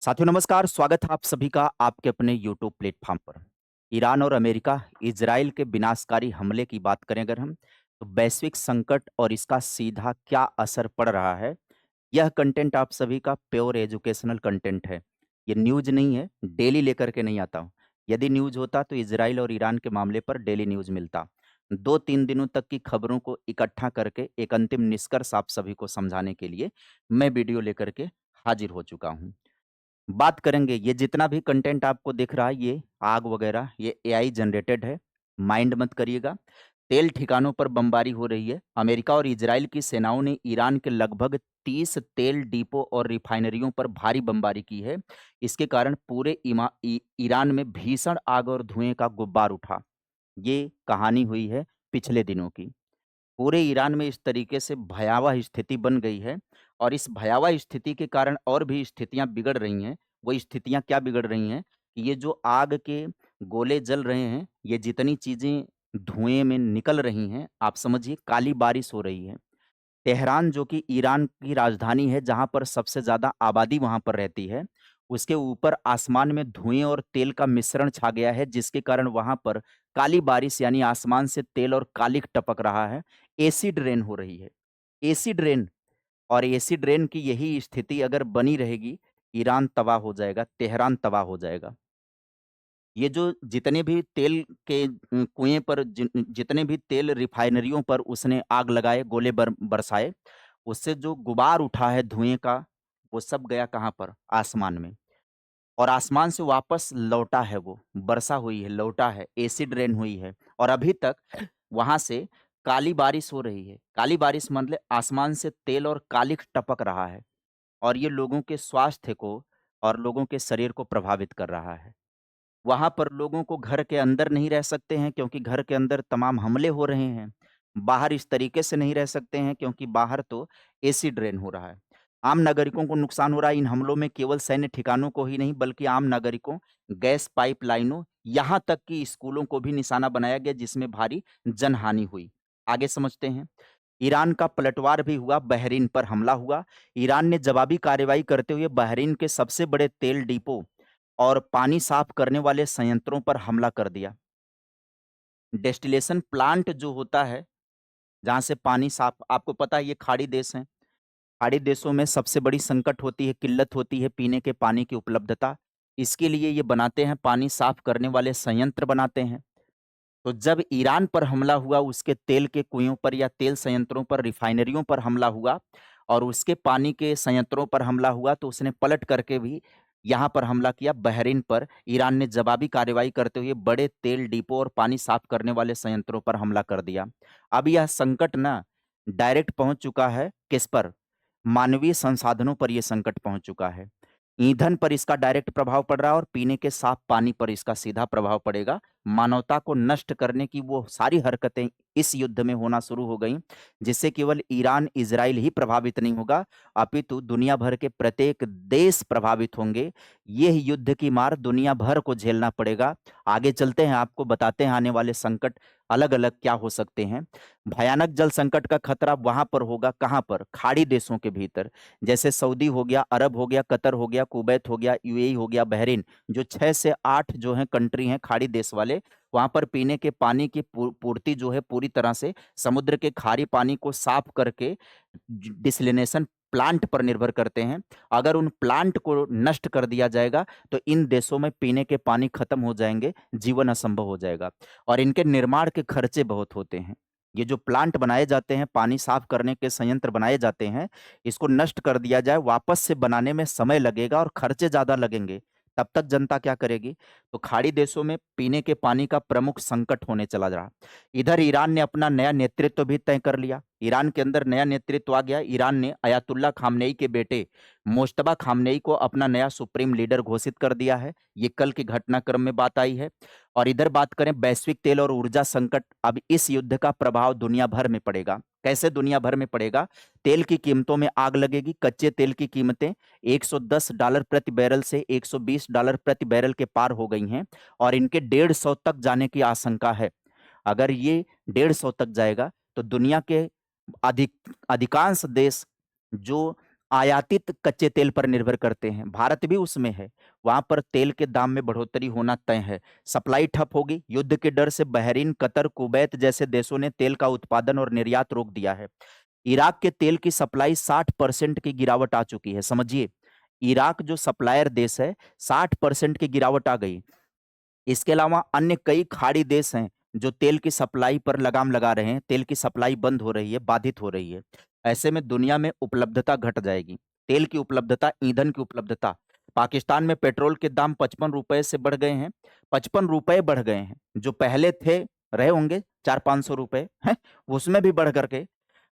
साथियों नमस्कार, स्वागत है आप सभी का आपके अपने यूट्यूब प्लेटफ़ॉर्म पर। ईरान और अमेरिका, इज़राइल के विनाशकारी हमले की बात करें अगर हम, तो वैश्विक संकट और इसका सीधा क्या असर पड़ रहा है, यह कंटेंट आप सभी का प्योर एजुकेशनल कंटेंट है। ये न्यूज़ नहीं है, डेली लेकर के नहीं आता हूँ। यदि न्यूज़ होता तो इज़राइल और ईरान के मामले पर डेली न्यूज़ मिलता। 2-3 दिनों तक की खबरों को इकट्ठा करके एक अंतिम निष्कर्ष आप सभी को समझाने के लिए मैं वीडियो लेकर के हाज़िर हो चुका हूँ। बात करेंगे, ये जितना भी कंटेंट आपको दिख रहा है, ये आग वगैरह, ये एआई जनरेटेड है, माइंड मत करिएगा। तेल ठिकानों पर बमबारी हो रही है। अमेरिका और इजराइल की सेनाओं ने ईरान के लगभग 30 तेल डिपो और रिफाइनरियों पर भारी बमबारी की है। इसके कारण पूरे ईरान में भीषण आग और धुएं का गुब्बार उठा। ये कहानी हुई है पिछले दिनों की। पूरे ईरान में इस तरीके से भयावह स्थिति बन गई है और इस भयावह स्थिति के कारण और भी स्थितियाँ बिगड़ रही हैं। वो स्थितियाँ क्या बिगड़ रही हैं कि ये जो आग के गोले जल रहे हैं, ये जितनी चीज़ें धुएँ में निकल रही हैं, आप समझिए काली बारिश हो रही है। तेहरान जो कि ईरान की राजधानी है, जहाँ पर सबसे ज़्यादा आबादी वहाँ पर रहती है, उसके ऊपर आसमान में धुएँ और तेल का मिश्रण छा गया है, जिसके कारण वहाँ पर काली बारिश यानी आसमान से तेल और कालिख टपक रहा है। एसिड रेन हो रही है। एसिड रेन और एसिड रेन की यही स्थिति अगर बनी रहेगी, ईरान तबाह हो जाएगा, तेहरान तबाह हो जाएगा। ये जो जितने भी तेल के कुएँ पर जितने भी तेल रिफाइनरियों पर उसने आग लगाए, गोले बरसाए, उससे जो गुबार उठा है धुएँ का, वो सब गया कहाँ पर? आसमान में। और आसमान से वापस लौटा है वो, वर्षा हुई है, लौटा है, एसिड रेन हुई है और अभी तक वहाँ से काली बारिश हो रही है। काली बारिश मतलब आसमान से तेल और कालिख टपक रहा है और ये लोगों के स्वास्थ्य को और लोगों के शरीर को प्रभावित कर रहा है। वहाँ पर लोगों को घर के अंदर नहीं रह सकते हैं क्योंकि घर के अंदर तमाम हमले हो रहे हैं। बाहर इस तरीके से नहीं रह सकते हैं क्योंकि बाहर तो एसिड रेन हो रहा है। आम नागरिकों को नुकसान हो रहा है। इन हमलों में केवल सैन्य ठिकानों को ही नहीं बल्कि आम नागरिकों, गैस पाइपलाइनों, यहाँ तक कि स्कूलों को भी निशाना बनाया गया जिसमें भारी जनहानि हुई। आगे समझते हैं। ईरान का पलटवार भी हुआ, बहरीन पर हमला हुआ। ईरान ने जवाबी कार्रवाई करते हुए बहरीन के सबसे बड़े तेल डिपो और पानी साफ करने वाले संयंत्रों पर हमला कर दिया। डेस्टिलेशन प्लांट जो होता है, जहाँ से पानी साफ आपको पता है ये खाड़ी देश हैं। खाड़ी देशों में सबसे बड़ी संकट होती है, किल्लत होती है पीने के पानी की उपलब्धता। इसके लिए ये बनाते हैं, पानी साफ करने वाले संयंत्र बनाते हैं। तो जब ईरान पर हमला हुआ, उसके तेल के कुइयों पर या तेल संयंत्रों पर, रिफाइनरियों पर हमला हुआ और उसके पानी के संयंत्रों पर हमला हुआ, तो उसने पलट करके भी यहाँ पर हमला किया बहरीन पर। ईरान ने जवाबी कार्रवाई करते हुए बड़े तेल डिपो और पानी साफ करने वाले संयंत्रों पर हमला कर दिया। अब यह संकट ना डायरेक्ट पहुँच चुका है किस पर? मानवीय संसाधनों पर ये संकट पहुँच चुका है। ईंधन पर इसका डायरेक्ट प्रभाव पड़ रहा है और पीने के साफ पानी पर इसका सीधा प्रभाव पड़ेगा। मानवता को नष्ट करने की वो सारी हरकतें इस युद्ध में होना शुरू हो गई, जिससे केवल ईरान, इज़राइल ही प्रभावित नहीं होगा, अपितु दुनिया भर के प्रत्येक देश प्रभावित होंगे। यह युद्ध की मार दुनिया भर को झेलना पड़ेगा। आगे चलते हैं, आपको बताते हैं आने वाले संकट अलग-अलग क्या हो सकते हैं। भयानक जल संकट का खतरा वहाँ पर होगा, कहाँ पर? खाड़ी देशों के भीतर। जैसे सऊदी हो गया, अरब हो गया, कतर हो गया, कुवैत हो गया, यूएई हो गया, बहरीन, जो 6 से 8 जो हैं कंट्री हैं खाड़ी देश वाले, वहाँ पर पीने के पानी की पूर्ति जो है पूरी तरह से समुद्र के खारे पानी को साफ करके डिसलिनेशन प्लांट पर निर्भर करते हैं। अगर उन प्लांट को नष्ट कर दिया जाएगा, तो इन देशों में पीने के पानी खत्म हो जाएँगे, जीवन असंभव हो जाएगा और इनके निर्माण के खर्चे बहुत होते हैं। ये जो प्लांट बनाए जाते हैं, पानी साफ करने के संयंत्र बनाए जाते हैं, इसको नष्ट कर दिया जाए, वापस से बनाने में समय लगेगा और खर्चे ज़्यादा लगेंगे। तब तक जनता क्या करेगी? तो खाड़ी देशों में पीने के पानी का प्रमुख संकट होने चला रहा। इधर ईरान ने अपना नया नेतृत्व भी तय कर लिया। ईरान के अंदर नया नेतृत्व आ गया। ईरान ने अयातुल्ला खामनेई के बेटे मुज्तबा खामनेई को अपना नया सुप्रीम लीडर घोषित कर दिया है। ये कल के घटनाक्रम में बात आई है। और इधर बात करें वैश्विक तेल और ऊर्जा संकट, अब इस युद्ध का प्रभाव दुनिया भर में पड़ेगा। कैसे दुनिया भर में पड़ेगा? तेल की कीमतों में आग लगेगी। कच्चे तेल की कीमतें $110 प्रति बैरल से $120 प्रति बैरल के पार हो गई हैं और इनके 150 तक जाने की आशंका है। अगर ये 150 तक जाएगा, तो दुनिया के अधिकांश देश जो आयातित कच्चे तेल पर निर्भर करते हैं, भारत भी उसमें है। वहाँ पर तेल के दाम में बढ़ोतरी होना तय है। सप्लाई ठप होगी, युद्ध के डर से बहरीन, कतर, कुवैत जैसे देशों ने तेल का उत्पादन और निर्यात रोक दिया है। इराक के तेल की सप्लाई 60% की गिरावट आ चुकी है, समझिए। इराक जो सप्लायर देश है, 60% की गिरावट आ गई। इसके अलावा अन्य कई खाड़ी देश हैं जो तेल की सप्लाई पर लगाम लगा रहे हैं, तेल की सप्लाई बंद हो रही है, बाधित हो रही है। ऐसे में दुनिया में उपलब्धता घट जाएगी, तेल की उपलब्धता, ईंधन की उपलब्धता। पाकिस्तान में पेट्रोल के दाम 55 रुपए से बढ़ गए हैं, 55 रुपए बढ़ गए हैं। जो पहले थे, रहे होंगे 400-500 रुपए हैं, उसमें भी बढ़ करके।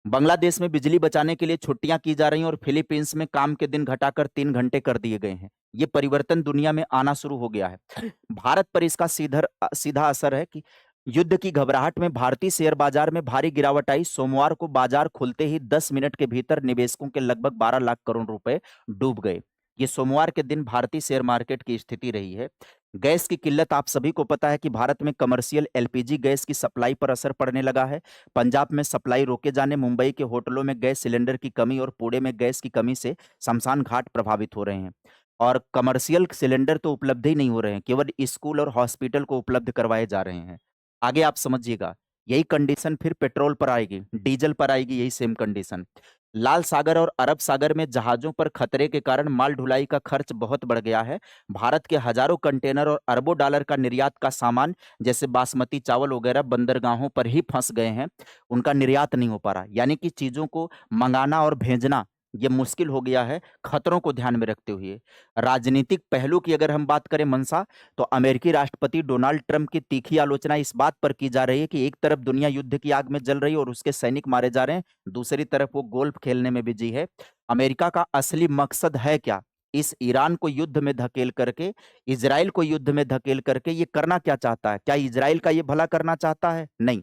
बांग्लादेश में बिजली बचाने के लिए छुट्टियां की जा रही हैं और फिलीपींस में काम के दिन घटाकर 3 घंटे कर दिए गए हैं। ये परिवर्तन दुनिया में आना शुरू हो गया है। भारत पर इसका सीधा असर है कि युद्ध की घबराहट में भारतीय शेयर बाजार में भारी गिरावट आई। सोमवार को बाजार खुलते ही 10 मिनट के भीतर निवेशकों के लगभग 12 लाख करोड़ रुपए डूब गए। ये सोमवार के दिन भारतीय शेयर मार्केट की स्थिति रही है। गैस की किल्लत, आप सभी को पता है कि भारत में कमर्शियल एलपीजी गैस की सप्लाई पर असर पड़ने लगा है। पंजाब में सप्लाई रोके जाने, मुंबई के होटलों में गैस सिलेंडर की कमी और पुणे में गैस की कमी से शमशान घाट प्रभावित हो रहे हैं। और कमर्शियल सिलेंडर तो उपलब्ध ही नहीं हो रहे हैं, केवल स्कूल और हॉस्पिटल को उपलब्ध करवाए जा रहे हैं। आगे आप समझिएगा, यही कंडीशन फिर पेट्रोल पर आएगी, डीजल पर आएगी, यही सेम कंडीशन। लाल सागर और अरब सागर में जहाजों पर खतरे के कारण माल ढुलाई का खर्च बहुत बढ़ गया है। भारत के हजारों कंटेनर और अरबों डॉलर का निर्यात का सामान, जैसे बासमती चावल वगैरह, बंदरगाहों पर ही फंस गए हैं। उनका निर्यात नहीं हो पा रहा, यानी कि चीजों को मंगाना और भेजना ये मुश्किल हो गया है, खतरों को ध्यान में रखते हुए। राजनीतिक पहलू की अगर हम बात करें मनसा, तो अमेरिकी राष्ट्रपति डोनाल्ड ट्रंप की तीखी आलोचना इस बात पर की जा रही है कि एक तरफ दुनिया युद्ध की आग में जल रही है और उसके सैनिक मारे जा रहे हैं, दूसरी तरफ वो गोल्फ खेलने में बिजी है। अमेरिका का असली मकसद है क्या? इस ईरान को युद्ध में धकेल करके, इजराइल को युद्ध में धकेल करके ये करना क्या चाहता है? क्या इजराइल का ये भला करना चाहता है? नहीं।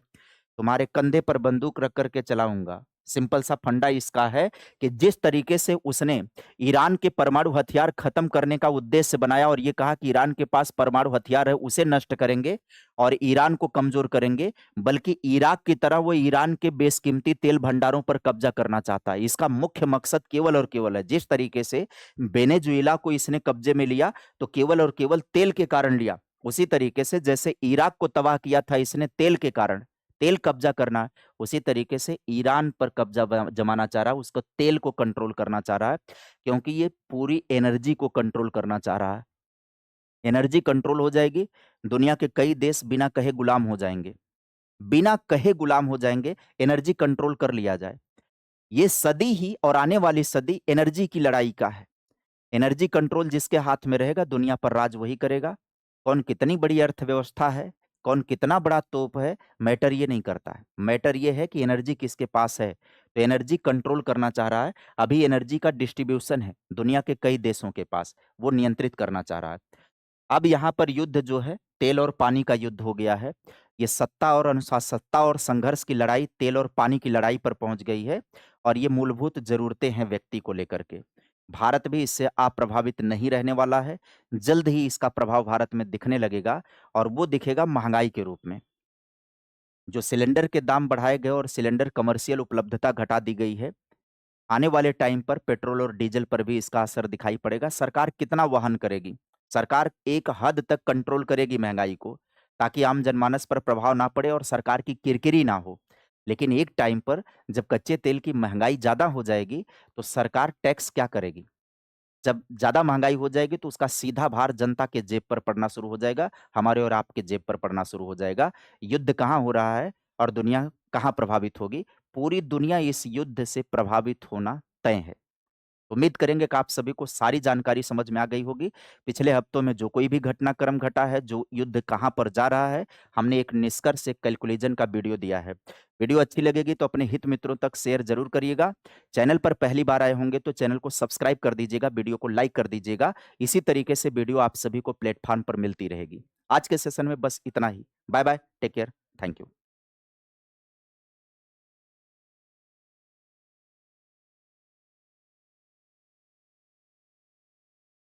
तुम्हारे कंधे पर बंदूक रख करके चलाऊंगा। सिंपल सा फंडा इसका है कि जिस तरीके से उसने ईरान के परमाणु हथियार खत्म करने का उद्देश्य बनाया और ये कहा कि ईरान के पास परमाणु हथियार है, उसे नष्ट करेंगे और ईरान को कमजोर करेंगे, बल्कि इराक की तरह वो ईरान के बेशकीमती तेल भंडारों पर कब्जा करना चाहता है। इसका मुख्य मकसद केवल और केवल है, जिस तरीके से वेनेजुएला को इसने कब्जे में लिया तो केवल और केवल तेल के कारण लिया, उसी तरीके से जैसे इराक को तबाह किया था इसने तेल के कारण, तेल कब्जा करना, उसी तरीके से ईरान पर कब्जा जमाना चाह रहा है, उसको तेल को कंट्रोल करना चाह रहा है, क्योंकि ये पूरी एनर्जी को कंट्रोल करना चाह रहा है। एनर्जी कंट्रोल हो जाएगी, दुनिया के कई देश बिना कहे गुलाम हो जाएंगे, बिना कहे गुलाम हो जाएंगे, एनर्जी कंट्रोल कर लिया जाए। ये सदी ही और आने वाली सदी एनर्जी की लड़ाई का है। एनर्जी कंट्रोल जिसके हाथ में रहेगा, दुनिया पर राज वही करेगा। कौन कितनी बड़ी अर्थव्यवस्था है, कौन कितना बड़ा तोप है, मैटर ये नहीं करता है। मैटर ये है कि एनर्जी किसके पास है। तो एनर्जी कंट्रोल करना चाह रहा है। अभी एनर्जी का डिस्ट्रीब्यूशन है दुनिया के कई देशों के पास, वो नियंत्रित करना चाह रहा है। अब यहाँ पर युद्ध जो है, तेल और पानी का युद्ध हो गया है। ये सत्ता और संघर्ष की लड़ाई तेल और पानी की लड़ाई पर पहुंच गई है, और ये मूलभूत जरूरतें हैं व्यक्ति को लेकर के। भारत भी इससे अप्रभावित नहीं रहने वाला है। जल्द ही इसका प्रभाव भारत में दिखने लगेगा, और वो दिखेगा महंगाई के रूप में। जो सिलेंडर के दाम बढ़ाए गए और सिलेंडर कमर्शियल उपलब्धता घटा दी गई है, आने वाले टाइम पर पेट्रोल और डीजल पर भी इसका असर दिखाई पड़ेगा। सरकार कितना वहन करेगी? सरकार एक हद तक कंट्रोल करेगी महंगाई को, ताकि आम जनमानस पर प्रभाव ना पड़े और सरकार की किरकिरी ना हो। लेकिन एक टाइम पर जब कच्चे तेल की महंगाई ज़्यादा हो जाएगी, तो सरकार टैक्स क्या करेगी? जब ज़्यादा महंगाई हो जाएगी तो उसका सीधा भार जनता के जेब पर पड़ना शुरू हो जाएगा, हमारे और आपके जेब पर पड़ना शुरू हो जाएगा। युद्ध कहाँ हो रहा है और दुनिया कहाँ प्रभावित होगी? पूरी दुनिया इस युद्ध से प्रभावित होना तय है। उम्मीद करेंगे कि आप सभी को सारी जानकारी समझ में आ गई होगी। पिछले हफ्तों में जो कोई भी घटनाक्रम घटा है, जो युद्ध कहाँ पर जा रहा है, हमने एक निष्कर्ष, एक कैलकुलेशन का वीडियो दिया है। वीडियो अच्छी लगेगी तो अपने हित मित्रों तक शेयर ज़रूर करिएगा। चैनल पर पहली बार आए होंगे तो चैनल को सब्सक्राइब कर दीजिएगा, वीडियो को लाइक कर दीजिएगा। इसी तरीके से वीडियो आप सभी को प्लेटफ़ॉर्म पर मिलती रहेगी। आज के सेशन में बस इतना ही। Bye bye, take care, thank you.